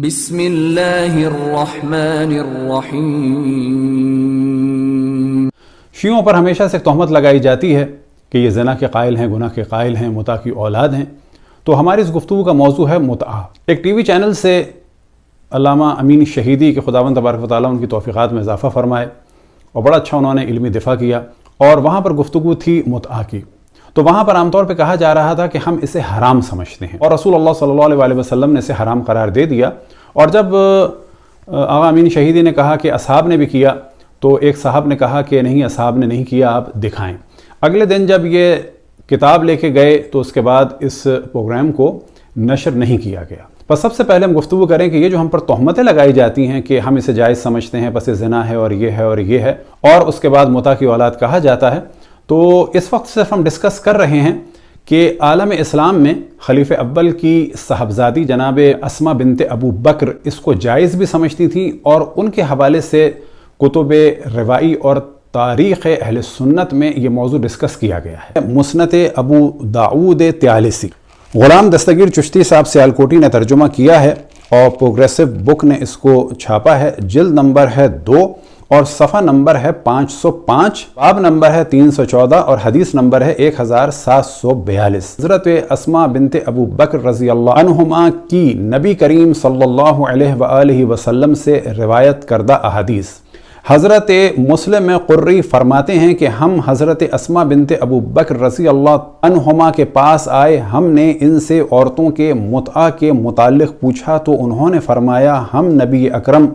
بسم اللہ الرحمن الرحیم۔ شیعوں پر ہمیشہ سے تہمت لگائی جاتی ہے کہ یہ زنا کے قائل ہیں، گناہ کے قائل ہیں، متع کی اولاد ہیں۔ تو ہماری اس گفتگو کا موضوع ہے متعہ۔ ایک ٹی وی چینل سے علامہ امین شہیدی کے خداوند تبارک و تعالیٰ ان کی توفیقات میں اضافہ فرمائے اور بڑا اچھا انہوں نے علمی دفاع کیا، اور وہاں پر گفتگو تھی متعہ کی۔ تو وہاں پر عام طور پہ کہا جا رہا تھا کہ ہم اسے حرام سمجھتے ہیں، اور رسول اللہ صلی اللہ علیہ وسلم نے اسے حرام قرار دے دیا۔ اور جب آغا امین شہیدی نے کہا کہ اصحاب نے بھی کیا، تو ایک صاحب نے کہا کہ نہیں، اصحاب نے نہیں کیا، آپ دکھائیں۔ اگلے دن جب یہ کتاب لے کے گئے تو اس کے بعد اس پروگرام کو نشر نہیں کیا گیا۔ بس سب سے پہلے ہم گفتگو کریں کہ یہ جو ہم پر تہمتیں لگائی جاتی ہیں کہ ہم اسے جائز سمجھتے ہیں، بس زنا ہے اور یہ ہے اور یہ ہے، اور اس کے بعد متع کی اولاد کہا جاتا ہے، تو اس وقت صرف ہم ڈسکس کر رہے ہیں کہ عالم اسلام میں خلیفہ اول کی صاحبزادی جناب اسما بنت ابو بکر اس کو جائز بھی سمجھتی تھی، اور ان کے حوالے سے کتب روائی اور تاریخ اہل سنت میں یہ موضوع ڈسکس کیا گیا ہے۔ مسند ابو داؤد طیالسی، غلام دستگیر چشتی صاحب سیالکوٹی نے ترجمہ کیا ہے، اور پروگریسو بک نے اس کو چھاپا ہے۔ جلد نمبر ہے 2 اور صفحہ نمبر ہے 505، باب نمبر ہے 314 اور حدیث نمبر ہے 1742۔ حضرت اسما بنت ابو بکر رضی اللہ عنہما کی نبی کریم صلی اللہ علیہ وآلہ وسلم سے روایت کردہ احادیث۔ حضرت مسلم قری فرماتے ہیں کہ ہم حضرت اسما بنت ابو بکر رضی اللہ عنہما کے پاس آئے، ہم نے ان سے عورتوں کے متعہ کے متعلق پوچھا تو انہوں نے فرمایا ہم نبی اکرم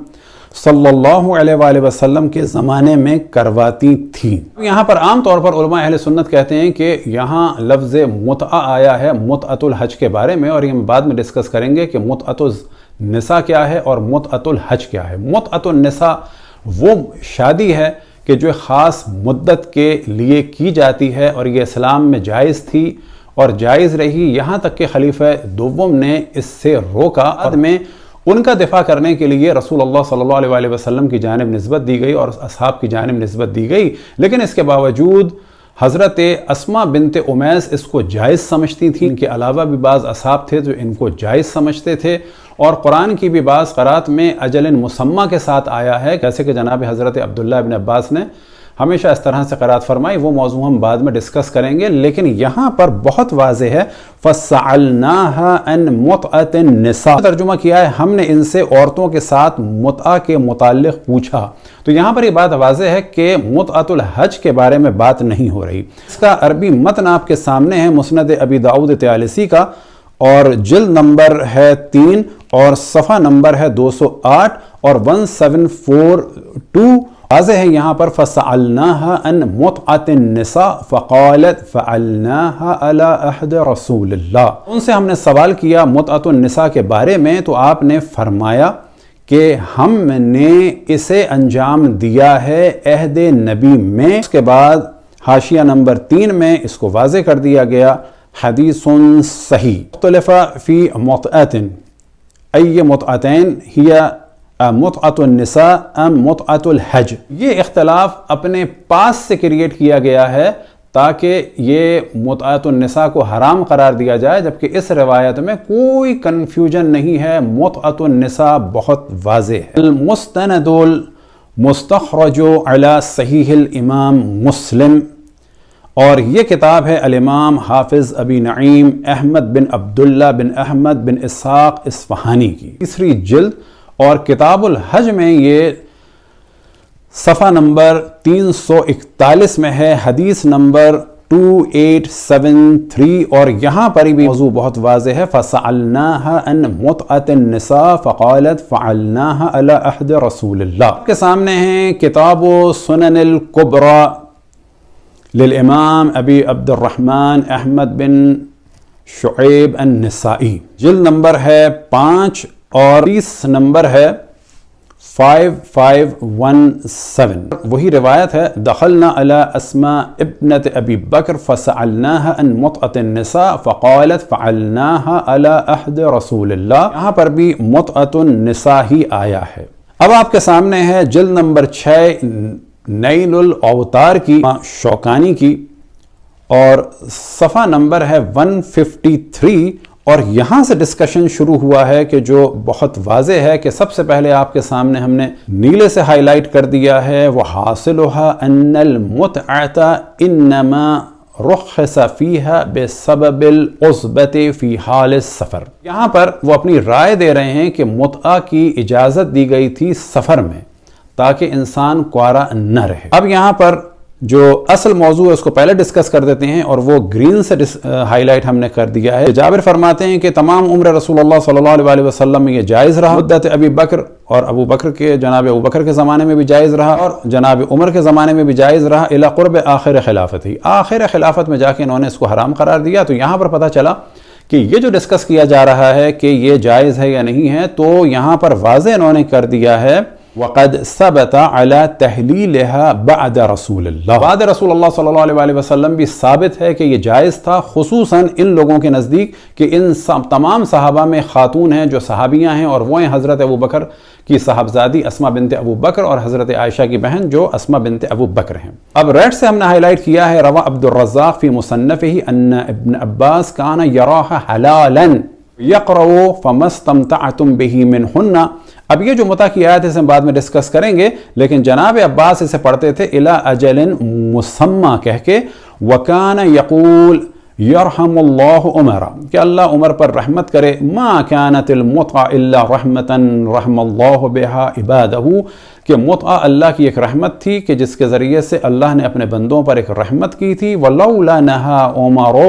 صلی اللہ علیہ وآلہ وسلم کے زمانے میں کرواتی تھیں۔ یہاں پر عام طور پر علماء اہل سنت کہتے ہیں کہ یہاں لفظ متعہ آیا ہے متعۃ الحج کے بارے میں، اور یہ ہم بعد میں ڈسکس کریں گے کہ متعۃ النساء کیا ہے اور متعۃ الحج کیا ہے۔ متعۃ النساء وہ شادی ہے کہ جو خاص مدت کے لیے کی جاتی ہے، اور یہ اسلام میں جائز تھی اور جائز رہی یہاں تک کہ خلیفہ دوم نے اس سے روکا، اور میں ان کا دفاع کرنے کے لیے رسول اللہ صلی اللہ علیہ وسلم کی جانب نسبت دی گئی اور اصحاب کی جانب نسبت دی گئی، لیکن اس کے باوجود حضرت اسما بنت امیس اس کو جائز سمجھتی تھیں۔ ان کے علاوہ بھی بعض اصحاب تھے جو ان کو جائز سمجھتے تھے، اور قرآن کی بھی بعض قرات میں اجل مسمہ کے ساتھ آیا ہے، جیسے کہ جناب حضرت عبداللہ ابن عباس نے ہمیشہ اس طرح سے قرات فرمائی، وہ موضوع ہم بعد میں ڈسکس کریں گے، لیکن یہاں پر بہت واضح ہے فَسَأَلْنَاهَا عَنْ مُتْعَةِ النِّسَاء، ترجمہ کیا ہے ہم نے ان سے عورتوں کے ساتھ متعہ کے متعلق پوچھا۔ تو یہاں پر یہ بات واضح ہے کہ متعۃ الحج کے بارے میں بات نہیں ہو رہی۔ اس کا عربی متن آپ کے سامنے ہے، مسند ابی داؤد طیالسی کا، اور جلد نمبر ہے 3 اور صفحہ نمبر ہے 208 اور 1742۔ واضح ہے یہاں پر فَسَأَلْنَاهَا عَنْ مُتْعَةِ النِّسَاء فَقَالَتْ فَعَلْنَاهَا عَلَىٰ عَهْدِ رَسُولِ اللَّهِ، ان سے ہم نے سوال کیا متعۃ النساء کے بارے میں، تو آپ نے فرمایا کہ ہم نے اسے انجام دیا ہے عہد نبی میں۔ اس کے بعد حاشیہ نمبر 3 میں اس کو واضح کر دیا گیا حدیث صحیح مختلف فی متعۃ ای متعتین ہی متعۃ النساء ام متعۃ الحج، یہ اختلاف اپنے پاس سے کریٹ کیا گیا ہے تاکہ یہ متعۃ النساء کو حرام قرار دیا جائے، جبکہ اس روایت میں کوئی کنفیوژن نہیں ہے، متعۃ النساء بہت واضح ہے۔ المستند المستخرج علی صحیح الامام مسلم، اور یہ کتاب ہے الامام حافظ ابی نعیم احمد بن عبداللہ بن احمد بن اسحاق اصفہانی کی 3 جلد، اور کتاب الحج میں یہ صفحہ نمبر 341 میں ہے، حدیث نمبر 2873، اور یہاں پر بھی موضوع بہت واضح ہے فَسَأَلْنَاهَا عَنْ مُتْعَةِ النِّسَاء فَقَالَتْ فَعَلْنَاهَا عَلَىٰ عَهْدِ رَسُولِ اللَّهِ۔ آپ کے سامنے ہیں کتاب سنن الکبریٰ للامام ابی عبد الرحمن احمد بن شعیب النسائی، جلد نمبر ہے 5 اور 30 نمبر ہے 5517۔ وہی روایت ہے دخلنا علی اسماء ابنت ابی بکر فسألناها عن متعۃ النساء فقالت فعلناها علی عہد رسول اللہ، یہاں پر بھی متعۃ النساء ہی آیا ہے۔ اب آپ کے سامنے ہے جلد نمبر 6 نیل الاوتار کی شوکانی کی، اور صفحہ نمبر ہے 153 اور یہاں سے ڈسکشن شروع ہوا ہے کہ جو بہت واضح ہے کہ سب سے پہلے آپ کے سامنے ہم نے نیلے سے ہائی لائٹ کر دیا ہے، وہ حاصلها ان المتعة انما رخص فیہا بسبب العصبۃ فی حال السفر۔ یہاں پر وہ اپنی رائے دے رہے ہیں کہ متعہ کی اجازت دی گئی تھی سفر میں تاکہ انسان کوارا نہ رہے۔ اب یہاں پر جو اصل موضوع ہے اس کو پہلے ڈسکس کر دیتے ہیں، اور وہ گرین سے ہائی لائٹ ہم نے کر دیا ہے۔ جابر فرماتے ہیں کہ تمام عمر رسول اللہ صلی اللہ علیہ وسلم میں یہ جائز رہا، مدت ابی بکر اور جناب ابو بکر کے زمانے میں بھی جائز رہا، اور جناب عمر کے زمانے میں بھی جائز رہا، الی قرب آخر خلافت ہی، آخر خلافت میں جا کے انہوں نے اس کو حرام قرار دیا۔ تو یہاں پر پتہ چلا کہ یہ جو ڈسکس کیا جا رہا ہے کہ یہ جائز ہے یا نہیں ہے، تو یہاں پر واضح انہوں نے کر دیا ہے وَقَدْ ثَبَتَ عَلَى تَحْلِيلِهَا بَعْدَ رسول اللہ، بعد رسول اللہ صلی اللہ علیہ وسلم بھی ثابت ہے کہ یہ جائز تھا، خصوصاً ان لوگوں کے نزدیک کہ ان تمام صحابہ میں خاتون ہیں جو صحابیاں ہیں، اور وہ ہیں حضرت ابو بکر کی صاحبزادی اسما بنت ابو بکر اور حضرت عائشہ کی بہن جو اسما بنت ابو بکر ہیں۔ اب ریڈ سے ہم نے ہائی لائٹ کیا ہے روا عبد الرزاق فی مصنفہ ان ابن عباس کان یراها حلالا یقرؤ فما استمتعتم به منہن۔ اب یہ جو متع کی آیت ہے اسے ہم بعد میں ڈسکس کریں گے، لیکن جناب عباس اسے پڑھتے تھے الی اجل مسمى کہہ کے، وکان یقول یرحم اللہ عمر، کہ اللہ عمر پر رحمت کرے، ما كانت المتع الا رحمتا رحم اللہ بها عباده، کہ متع اللہ کی ایک رحمت تھی کہ جس کے ذریعے سے اللہ نے اپنے بندوں پر ایک رحمت کی تھی۔ ولولا نهى عمر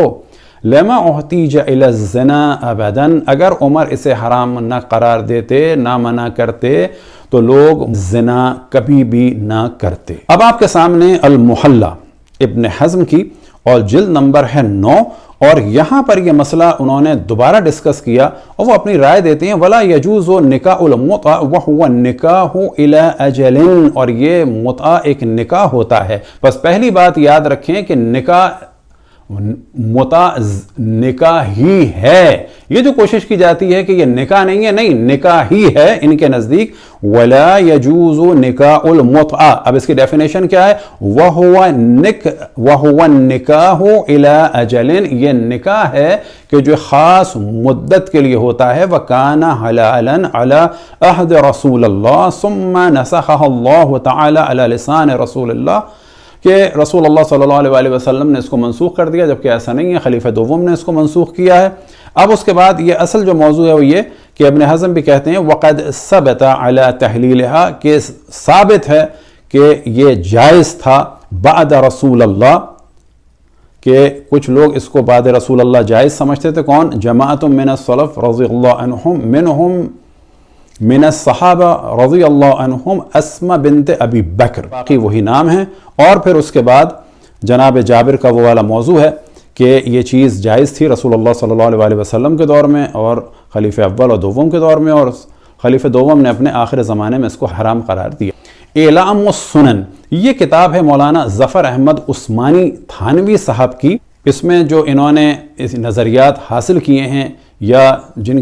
لما احتیج الی الزنا ابدا، اگر عمر اسے حرام نہ قرار دیتے، نہ منع کرتے، تو لوگ زنا کبھی بھی نہ کرتے۔ اب آپ کے سامنے المحلہ ابن حزم کی اور جلد نمبر ہے 9، اور یہاں پر یہ مسئلہ انہوں نے دوبارہ ڈسکس کیا، اور وہ اپنی رائے دیتے ہیں ولا یجوز نکاح المتع وهو النکاح الی اجل، اور یہ متع ایک نکاح ہوتا ہے۔ بس پہلی بات یاد رکھیں کہ متع نکاح ہی ہے، یہ جو کوشش کی جاتی ہے کہ یہ نکاح نہیں ہے، نہیں، نکاح ہی ہے ان کے نزدیک۔ ولا یجوز نکاح المتع، اب اس کی ڈیفینیشن کیا ہے؟ وہو النکاح الی اجل، یہ نکاح ہے کہ جو خاص مدت کے لیے ہوتا ہے۔ وکان حلالا علی عہد رسول اللہ ثم نسخہ اللہ تعالی علی لسان رسول اللہ، کہ رسول اللہ صلی اللہ علیہ وسلم نے اس کو منسوخ کر دیا، جبکہ ایسا نہیں ہے، خلیفہ دوم نے اس کو منسوخ کیا ہے۔ اب اس کے بعد یہ اصل جو موضوع ہے وہ یہ کہ ابن حزم بھی کہتے ہیں وقد ثبت علی تحلیلها، کہ ثابت ہے کہ یہ جائز تھا بعد رسول اللہ، کہ کچھ لوگ اس کو بعد رسول اللہ جائز سمجھتے تھے۔ کون؟ جماعت من السلف رضی اللہ عنہم، منہم من الصحابہ رضی اللہ عنہم اسما بنت ابی بکر، باقی وہی نام ہیں۔ اور پھر اس کے بعد جناب جابر کا وہ والا موضوع ہے کہ یہ چیز جائز تھی رسول اللہ صلی اللہ علیہ وسلم کے دور میں، اور خلیفہ اول اور دوم کے دور میں، اور خلیفہ دوم نے اپنے آخر زمانے میں اس کو حرام قرار دیا۔ اعلام السنن، یہ کتاب ہے مولانا ظفر احمد عثمانی تھانوی صاحب کی، اس میں جو انہوں نے اس نظریات حاصل کیے ہیں یا جن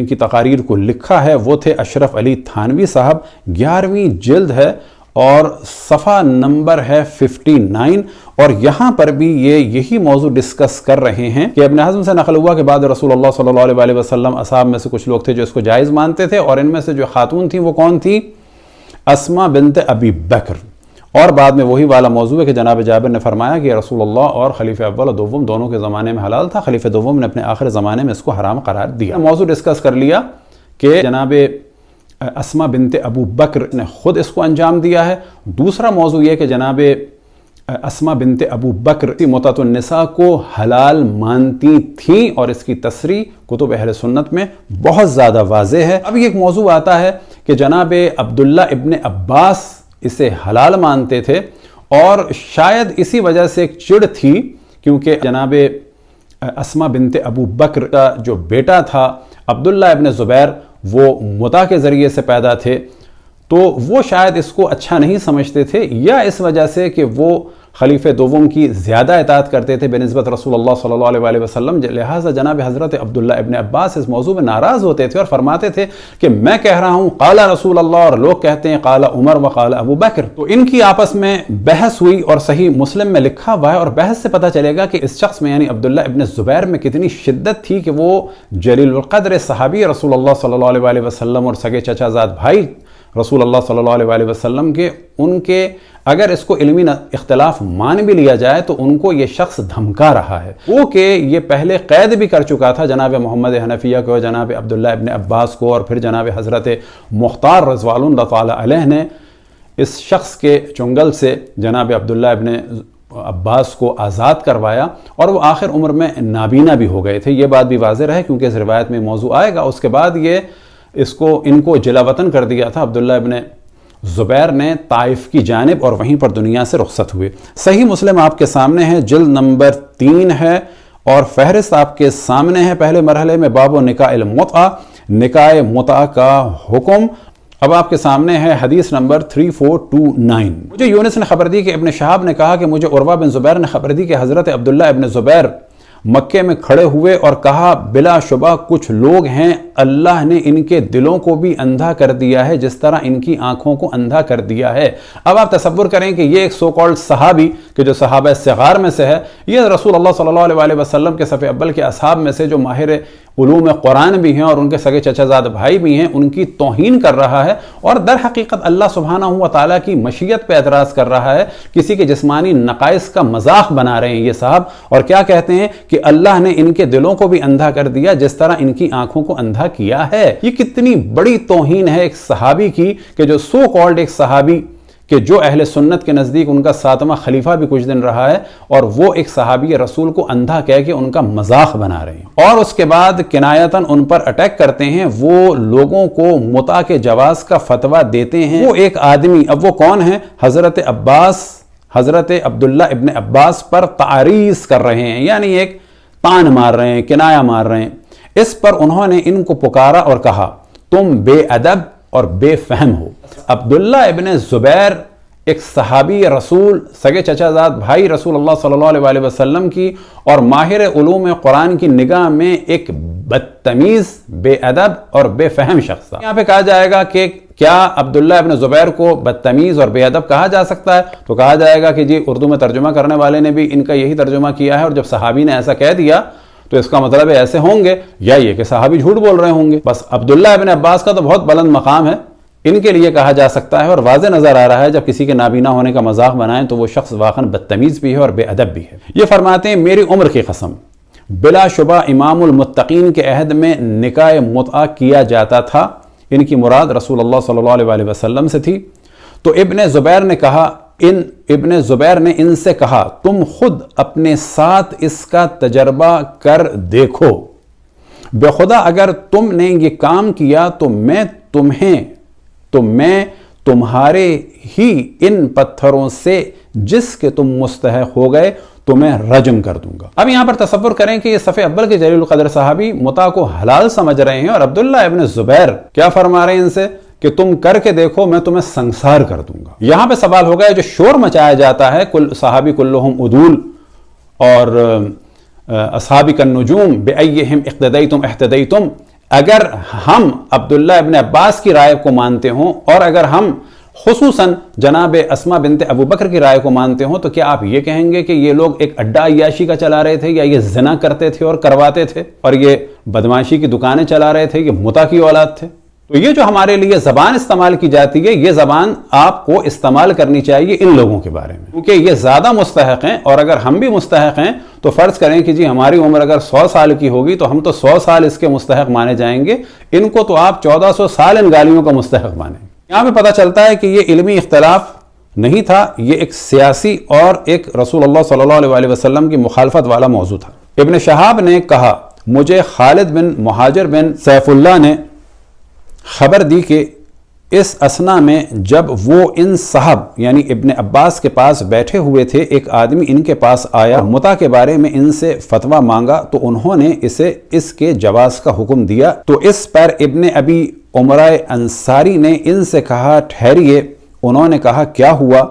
کی تقاریر کو لکھا ہے وہ تھے اشرف علی تھانوی صاحب، 11ویں جلد ہے اور صفحہ نمبر ہے 59، اور یہاں پر بھی یہی موضوع ڈسکس کر رہے ہیں کہ ابن حزم سے نقل ہوا کہ بعد رسول اللہ صلی اللہ علیہ وسلم اصحاب میں سے کچھ لوگ تھے جو اس کو جائز مانتے تھے، اور ان میں سے جو خاتون تھیں وہ کون تھی؟ اسما بنت ابی بکر۔ اور بعد میں وہی والا موضوع ہے کہ جناب جابر نے فرمایا کہ رسول اللہ اور خلیفہ اول اور دوم دونوں کے زمانے میں حلال تھا، خلیفہ دوم نے اپنے آخر زمانے میں اس کو حرام قرار دیا۔ موضوع ڈسکس کر لیا کہ جناب اسما بنت ابو بکر نے خود اس کو انجام دیا ہے۔ دوسرا موضوع یہ کہ جناب اسما بنت ابو بکر متعۃ النساء کو حلال مانتی تھیں، اور اس کی تصریح کتب اہل سنت میں بہت زیادہ واضح ہے۔ اب یہ ایک موضوع آتا ہے کہ جناب عبداللہ ابن عباس اسے حلال مانتے تھے، اور شاید اسی وجہ سے ایک چڑ تھی کیونکہ جناب اسما بنت ابو بکر کا جو بیٹا تھا عبداللہ ابن زبیر وہ متع کے ذریعے سے پیدا تھے، تو وہ شاید اس کو اچھا نہیں سمجھتے تھے، یا اس وجہ سے کہ وہ خلیفہ دوم کی زیادہ اطاعت کرتے تھے بنسبت رسول اللہ صلی اللہ علیہ وسلم، لہٰذا جناب حضرت عبداللہ ابن عباس اس موضوع میں ناراض ہوتے تھے اور فرماتے تھے کہ میں کہہ رہا ہوں قال رسول اللہ اور لوگ کہتے ہیں قال عمر و قال ابو بکر۔ تو ان کی آپس میں بحث ہوئی اور صحیح مسلم میں لکھا ہوا ہے، اور بحث سے پتہ چلے گا کہ اس شخص میں یعنی عبداللہ ابن زبیر میں کتنی شدت تھی کہ وہ جلیل القدر صحابی رسول اللہ صلی اللہ علیہ وسلم اور سگے چچا زاد بھائی رسول اللہ صلی اللہ علیہ وسلم کے، ان کے اگر اس کو علمی اختلاف مان بھی لیا جائے تو ان کو یہ شخص دھمکا رہا ہے، وہ کہ یہ پہلے قید بھی کر چکا تھا جناب محمد حنفیہ کو، جناب عبداللہ ابن عباس کو، اور پھر جناب حضرت مختار رضوان اللہ تعالی علیہ نے اس شخص کے چنگل سے جناب عبداللہ ابن عباس کو آزاد کروایا، اور وہ آخر عمر میں نابینا بھی ہو گئے تھے۔ یہ بات بھی واضح ہے کیونکہ اس روایت میں موضوع آئے گا۔ اس کے بعد ان کو جلا وطن کر دیا تھا عبداللہ ابن زبیر نے طائف کی جانب، اور وہیں پر دنیا سے رخصت ہوئے۔ صحیح مسلم آپ کے سامنے ہے، جلد نمبر 3 ہے، اور فہرست آپ کے سامنے ہے۔ پہلے مرحلے میں باب نکاح المتعہ، نکاح متعہ کا حکم۔ اب آپ کے سامنے ہے حدیث نمبر 3429۔ مجھے یونس نے خبر دی کہ ابن شہاب نے کہا کہ مجھے عروہ بن زبیر نے خبر دی کہ حضرت عبداللہ ابن زبیر مکے میں کھڑے ہوئے اور کہا بلا شبہ کچھ لوگ ہیں اللہ نے ان کے دلوں کو بھی اندھا کر دیا ہے جس طرح ان کی آنکھوں کو اندھا کر دیا ہے۔ اب آپ تصور کریں کہ یہ ایک سو کالڈ صحابی کہ جو صحابہ صغار میں سے ہے، یہ رسول اللہ صلی اللہ علیہ وسلم کے صف اول کے اصحاب میں سے جو ماہر علوم قرآن بھی ہیں اور ان کے سگے چچا زاد بھائی بھی ہیں، ان کی توہین کر رہا ہے، اور در حقیقت اللہ سبحانہ و تعالیٰ کی مشیت پہ اعتراض کر رہا ہے، کسی کے جسمانی نقائص کا مذاق بنا رہے ہیں یہ صاحب، اور کیا کہتے ہیں کہ اللہ نے ان کے دلوں کو بھی اندھا کر دیا جس طرح ان کی آنکھوں کو اندھا کیا ہے۔ یہ کتنی بڑی توہین ہے ایک صحابی کی کہ جو سو کالڈ ایک صحابی کہ جو اہل سنت کے نزدیک ان کا 7واں خلیفہ بھی کچھ دن رہا ہے، اور وہ ایک صحابی رسول کو اندھا کہہ کے ان کا مذاق بنا رہے ہیں، اور اس کے بعد کنایتاً ان پر اٹیک کرتے ہیں، وہ لوگوں کو متع کے جواز کا فتویٰ دیتے ہیں۔ وہ ایک آدمی، اب وہ کون ہے؟ حضرت عبداللہ ابن عباس پر تعریض کر رہے ہیں، یعنی ایک تان مار رہے ہیں، کنایہ مار رہے ہیں۔ اس پر انہوں نے ان کو پکارا اور کہا تم بے ادب اور بے فہم ہو۔ عبداللہ ابن زبیر ایک صحابی رسول، سگے چچا زاد بھائی رسول اللہ صلی اللہ علیہ وسلم کی، اور ماہر علوم قرآن کی نگاہ میں ایک بدتمیز، بے ادب اور بے فہم شخص تھا۔ یہاں پہ کہا جائے گا کہ کیا عبداللہ ابن زبیر کو بدتمیز اور بے ادب کہا جا سکتا ہے؟ تو کہا جائے گا کہ جی اردو میں ترجمہ کرنے والے نے بھی ان کا یہی ترجمہ کیا ہے، اور جب صحابی نے ایسا کہہ دیا تو اس کا مطلب ایسے ہوں گے، یا یہ کہ صحابی جھوٹ بول رہے ہوں گے۔ بس عبداللہ ابن عباس کا تو بہت بلند مقام ہے، ان کے لیے کہا جا سکتا ہے، اور واضح نظر آ رہا ہے جب کسی کے نابینا ہونے کا مذاق بنائیں تو وہ شخص واقعاً بدتمیز بھی ہے اور بے ادب بھی ہے۔ یہ فرماتے ہیں میری عمر کی قسم، بلا شبہ امام المتقین کے عہد میں نکاح متعہ کیا جاتا تھا، ان کی مراد رسول اللہ صلی اللہ علیہ وسلم سے تھی۔ تو ابن زبیر نے ان سے کہا تم خود اپنے ساتھ اس کا تجربہ کر دیکھو، بے خدا اگر تم نے یہ کام کیا تو میں تمہارے ہی ان پتھروں سے جس کے تم مستحق ہو گئے تمہیں رجم کر دوں گا۔ اب یہاں پر تصور کریں کہ یہ صف اول کے جلیل القدر صحابی متع کو حلال سمجھ رہے ہیں، اور عبداللہ ابن زبیر کیا فرما رہے ہیں ان سے کہ تم کر کے دیکھو میں تمہیں سنسار کر دوں گا۔ یہاں پہ سوال ہوگا جو شور مچایا جاتا ہے کل صحابی کلہم عدول اور اصحابی النجوم بأیہم اقتدیتم اہتدیتم، اگر ہم عبداللہ ابن عباس کی رائے کو مانتے ہوں اور اگر ہم خصوصاً جناب اسما بنت ابو بکر کی رائے کو مانتے ہوں تو کیا آپ یہ کہیں گے کہ یہ لوگ ایک اڈا عیاشی کا چلا رہے تھے، یا یہ زنا کرتے تھے اور کرواتے تھے، اور یہ بدمعاشی کی دکانیں چلا رہے تھے، یہ متع کی اولاد تھے؟ تو یہ جو ہمارے لیے زبان استعمال کی جاتی ہے، یہ زبان آپ کو استعمال کرنی چاہیے ان لوگوں کے بارے میں، کیونکہ یہ زیادہ مستحق ہیں، اور اگر ہم بھی مستحق ہیں تو فرض کریں کہ جی ہماری عمر اگر 100 سال کی ہوگی تو ہم تو 100 سال اس کے مستحق مانے جائیں گے، ان کو تو آپ 1400 سال ان گالیوں کا مستحق مانیں۔ یہاں پہ پتہ چلتا ہے کہ یہ علمی اختلاف نہیں تھا، یہ ایک سیاسی اور ایک رسول اللہ صلی اللہ علیہ وسلم کی مخالفت والا موضوع تھا۔ ابن شہاب نے کہا مجھے خالد بن مہاجر بن سیف اللہ نے خبر دی کہ اس اثنا میں جب وہ ان صاحب یعنی ابن عباس کے پاس بیٹھے ہوئے تھے، ایک آدمی ان کے پاس آیا، متع کے بارے میں ان سے فتویٰ مانگا، تو انہوں نے اسے اس کے جواز کا حکم دیا۔ تو اس پر ابن ابی عمرہ انصاری نے ان سے کہا ٹھہریے، انہوں نے کہا کیا ہوا؟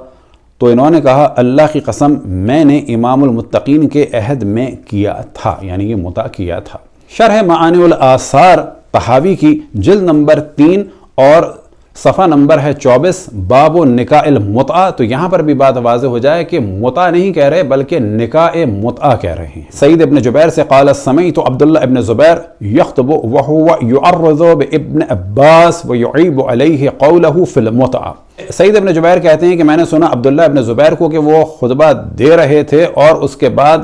تو انہوں نے کہا اللہ کی قسم میں نے امام المتقین کے عہد میں کیا تھا، یعنی یہ متع کیا تھا۔ شرح معانی الآثار طحاوی کی جلد نمبر 3 اور صفحہ نمبر ہے 24، باب نکاح المتعہ۔ تو یہاں پر بھی بات واضح ہو جائے کہ متعہ نہیں کہہ رہے بلکہ نکاح متعہ کہہ رہے ہیں۔ سعید ابن جبیر سے قال سمعت عبداللہ ابن زبیر یخطب وهو يعرض بابن عباس ويعيب عليه قوله في المتعہ۔ سعید ابن جبیر کہتے ہیں کہ میں نے سنا عبداللہ ابن زبیر کو کہ وہ خطبہ دے رہے تھے اور اس کے بعد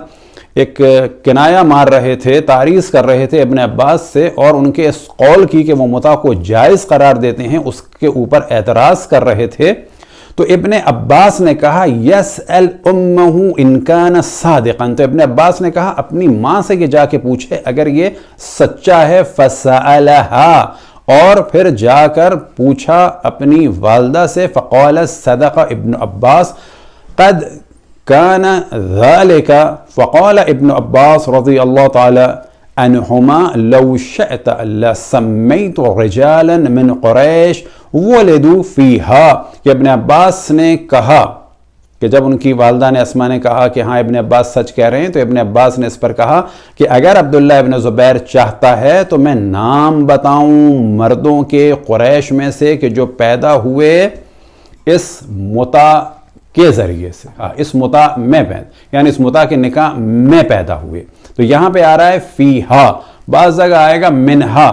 ایک کنایہ مار رہے تھے، تعریض کر رہے تھے ابن عباس سے، اور ان کے اس قول کی کہ وہ متع کو جائز قرار دیتے ہیں اس کے اوپر اعتراض کر رہے تھے۔ تو ابن عباس نے کہا یسأل امہ ان کان صادقا، تو ابن عباس نے کہا اپنی ماں سے یہ جا کے پوچھے اگر یہ سچا ہے، فسألہا، اور پھر جا کر پوچھا اپنی والدہ سے، فقال صدق ابن عباس قد كان ذلك، فقال ابن عباس رضی اللہ تعالی عنہما لو شئت لسمیت رجالا من قریش ولدوا فیها، کہ ابن عباس نے کہا کہ جب ان کی والدہ نے اسما نے کہا کہ ہاں ابن عباس سچ کہہ رہے ہیں، تو ابن عباس نے اس پر کہا کہ اگر عبداللہ ابن زبیر چاہتا ہے تو میں نام بتاؤں مردوں کے قریش میں سے کہ جو پیدا ہوئے اس متع کے ذریعے سے، اس متع میں یعنی اس متع کے نکاح میں پیدا ہوئے۔ تو یہاں پہ آ رہا ہے فیہا، بعض جگہ آئے گا منہا،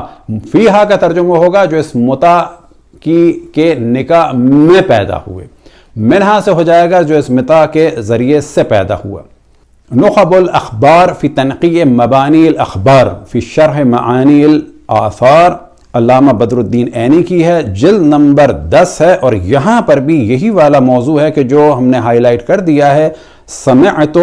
فیہا کا ترجمہ ہوگا جو اس متع کے نکاح میں پیدا ہوئے، منہا سے ہو جائے گا جو اس متع کے ذریعے سے پیدا ہوا۔ نخب الاخبار فی تنقیح مبانی الاخبار فی شرح معانی الاثار، علامہ بدر الدین عینی کی ہے، جلد نمبر 10 ہے، اور یہاں پر بھی یہی والا موضوع ہے کہ جو ہم نے ہائی لائٹ کر دیا ہے، سمعت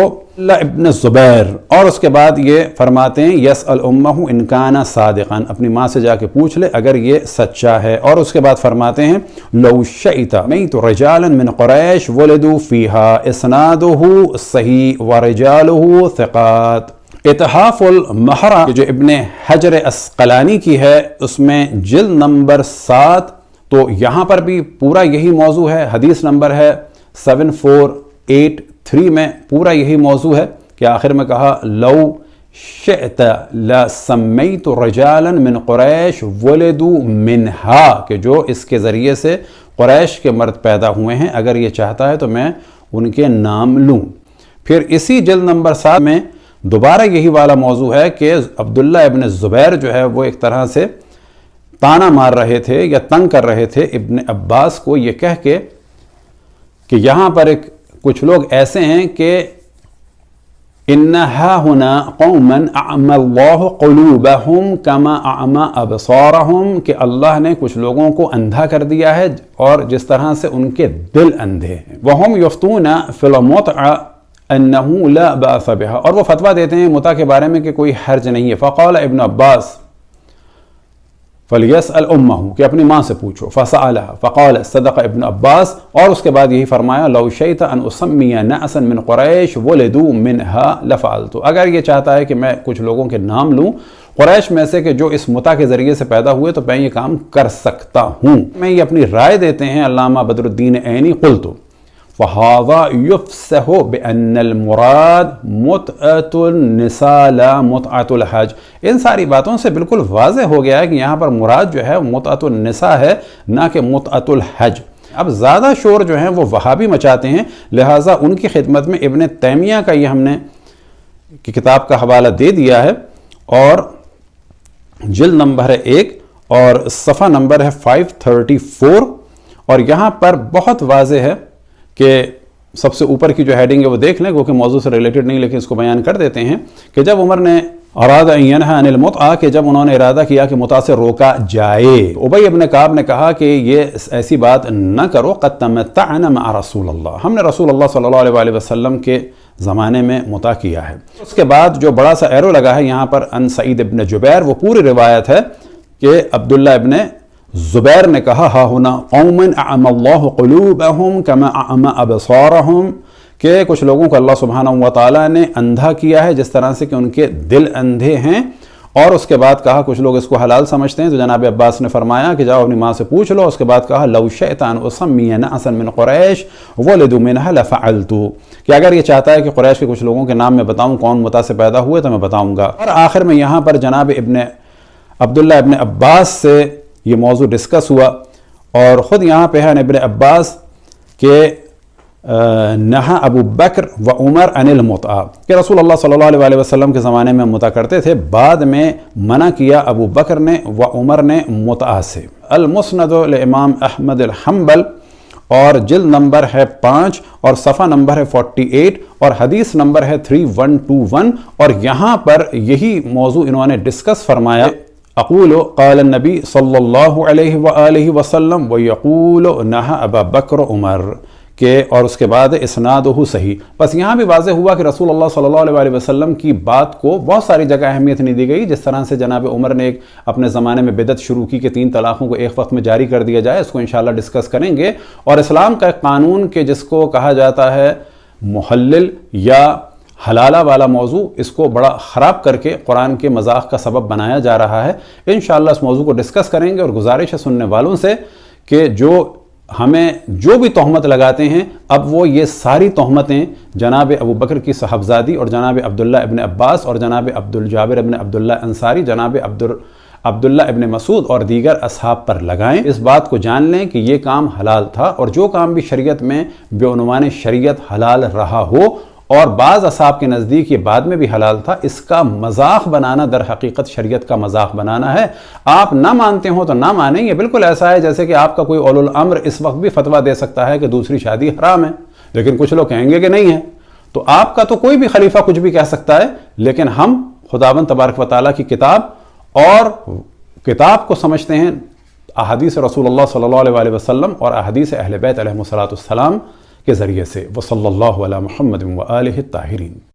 ابن زبیر، اور اس کے بعد یہ فرماتے ہیں یسأل امہ ان کان صادقا، اپنی ماں سے جا کے پوچھ لے اگر یہ سچا ہے، اور اس کے بعد فرماتے ہیں لو شئت میت رجالا من قریش ولدوا فیہا، اسنادہ صحیح ورجالہ ثقات۔ اتحاف المحرہ جو ابن حجر اسقلانی کی ہے، اس میں جلد نمبر 7، تو یہاں پر بھی پورا یہی موضوع ہے، حدیث نمبر ہے 7483 میں پورا یہی موضوع ہے کہ آخر میں کہا لو شئت لسمیت رجالا من قریش ولدوا منہا، کہ جو اس کے ذریعے سے قریش کے مرد پیدا ہوئے ہیں اگر یہ چاہتا ہے تو میں ان کے نام لوں۔ پھر اسی جلد نمبر 7 میں دوبارہ یہی والا موضوع ہے کہ عبداللہ ابن زبیر جو ہے وہ ایک طرح سے تانا مار رہے تھے یا تنگ کر رہے تھے ابن عباس کو یہ کہہ کے کہ یہاں پر کچھ لوگ ایسے ہیں کہ انہا ہنا قوما اعمی اللہ قلوبہم کما اعمی ابصارہم، کہ اللہ نے کچھ لوگوں کو اندھا کر دیا ہے اور جس طرح سے ان کے دل اندھے ہیں۔ وہم یفتون فی المتع انہو لا باس بہا، اور وہ فتویٰ دیتے ہیں متع کے بارے میں کہ کوئی حرج نہیں ہے۔ فقال ابن عباس فلیسأل امہ، کہ اپنی ماں سے پوچھو، فسألہا فقال صدق ابن عباس، اور اس کے بعد یہی فرمایا لو شئت ان اسمی نأسا من قریش ولدوا منہا لفعلت، اگر یہ چاہتا ہے کہ میں کچھ لوگوں کے نام لوں قریش میں سے کہ جو اس متع کے ذریعے سے پیدا ہوئے تو میں یہ کام کر سکتا ہوں۔ میں یہ اپنی رائے دیتے ہیں علامہ بدر الدین عینی، قلت فَهَذَا يُفْسَهُ بِأَنَّ الْمُرَادِ مُتْعَةُ النِّسَاءِ لَا مُتْعَةُ الْحَجِّ، ان ساری باتوں سے بالکل واضح ہو گیا ہے کہ یہاں پر مراد جو ہے متعۃ النساء ہے نہ کہ متعۃ الحج۔ اب زیادہ شور جو ہیں وہ وہابی مچاتے ہیں، لہٰذا ان کی خدمت میں ابن تیمیہ کا یہ ہم نے کتاب کا حوالہ دے دیا ہے، اور جلد نمبر ہے 1 اور صفحہ نمبر ہے 534، اور یہاں پر بہت واضح ہے کہ سب سے اوپر کی جو ہیڈنگ ہے وہ دیکھ لیں، کیونکہ موضوع سے ریلیٹڈ نہیں لیکن اس کو بیان کر دیتے ہیں کہ جب عمر نے اراد ان ینہی عن المتعہ، کہ جب انہوں نے ارادہ کیا کہ متع سے روکا جائے، ابی ابن کعب نے کہا کہ یہ ایسی بات نہ کرو، قد تمتعنا مع رسول اللہ، ہم نے رسول اللہ صلی اللہ علیہ وسلم کے زمانے میں متع کیا ہے۔ اس کے بعد جو بڑا سا ایرو لگا ہے یہاں پر ان سعید ابن جبیر، وہ پوری روایت ہے کہ عبداللہ ابن زبیر نے کہا ہا ہنا قوما اعمی اللہ قلوبہم کما اعمی ابصارہم، کہ کچھ لوگوں کو اللہ سبحانہ و تعالیٰ نے اندھا کیا ہے جس طرح سے کہ ان کے دل اندھے ہیں، اور اس کے بعد کہا کچھ لوگ اس کو حلال سمجھتے ہیں، تو جناب عباس نے فرمایا کہ جاؤ اپنی ماں سے پوچھ لو۔ اس کے بعد کہا لو شئت ان اسمی ناسا من قریش ولدوا منها لفعلت، کہ اگر یہ چاہتا ہے کہ قریش کے کچھ لوگوں کے نام میں بتاؤں کون متا سے پیدا ہوئے تو میں بتاؤں گا۔ اور آخر میں یہاں پر جناب عبداللہ ابن عباس سے یہ موضوع ڈسکس ہوا، اور خود یہاں پہ ہے ابن عباس کہ نہا ابو بکر و عمر عن المتع، کہ رسول اللہ صلی اللہ علیہ وسلم کے زمانے میں متع کرتے تھے، بعد میں منع کیا ابو بکر نے و عمر نے متع سے۔ المسند لامام احمد الحنبل، اور جلد نمبر ہے 5 اور صفحہ نمبر ہے 48 اور حدیث نمبر ہے 3121، اور یہاں پر یہی موضوع انہوں نے ڈسکس فرمایا۔ اقول قال النبی صلی اللہ علیہ وآلہ وسلم ویقول نہا ابا بکر عمر، کہ اور اس کے بعد اسنادہ صحیح۔ بس یہاں بھی واضح ہوا کہ رسول اللہ صلی اللہ علیہ وسلم کی بات کو بہت ساری جگہ اہمیت نہیں دی گئی، جس طرح سے جناب عمر نے ایک اپنے زمانے میں بدعت شروع کی کہ 3 طلاقوں کو ایک وقت میں جاری کر دیا جائے، اس کو انشاءاللہ ڈسکس کریں گے۔ اور اسلام کا ایک قانون کہ جس کو کہا جاتا ہے محلل یا حلالہ والا موضوع، اس کو بڑا خراب کر کے قرآن کے مذاق کا سبب بنایا جا رہا ہے۔ انشاءاللہ اس موضوع کو ڈسکس کریں گے، اور گزارش ہے سننے والوں سے کہ جو ہمیں جو بھی تہمت لگاتے ہیں، اب وہ یہ ساری تہمتیں جناب ابو بکر کی صاحبزادی اور جناب عبداللہ ابن عباس اور جناب عبدالجابر ابن عبداللہ انصاری، جناب عبداللہ ابن مسعود اور دیگر اصحاب پر لگائیں۔ اس بات کو جان لیں کہ یہ کام حلال تھا، اور جو کام بھی شریعت میں بعنوان شریعت حلال رہا ہو اور بعض اصحاب کے نزدیک یہ بعد میں بھی حلال تھا، اس کا مذاق بنانا در حقیقت شریعت کا مذاق بنانا ہے۔ آپ نہ مانتے ہوں تو نہ مانیں، یہ بالکل ایسا ہے جیسے کہ آپ کا کوئی اولو الامر اس وقت بھی فتویٰ دے سکتا ہے کہ دوسری شادی حرام ہے، لیکن کچھ لوگ کہیں گے کہ نہیں ہے۔ تو آپ کا تو کوئی بھی خلیفہ کچھ بھی کہہ سکتا ہے، لیکن ہم خداوند تبارک و تعالیٰ کی کتاب اور کتاب کو سمجھتے ہیں احادیث رسول اللہ صلی اللہ علیہ وسلم اور احادیث اہل بیت علیہم الصلاۃ والسلام کے ذریعے سے۔ وصلی اللہ علی محمد و آلہ الطاہرین۔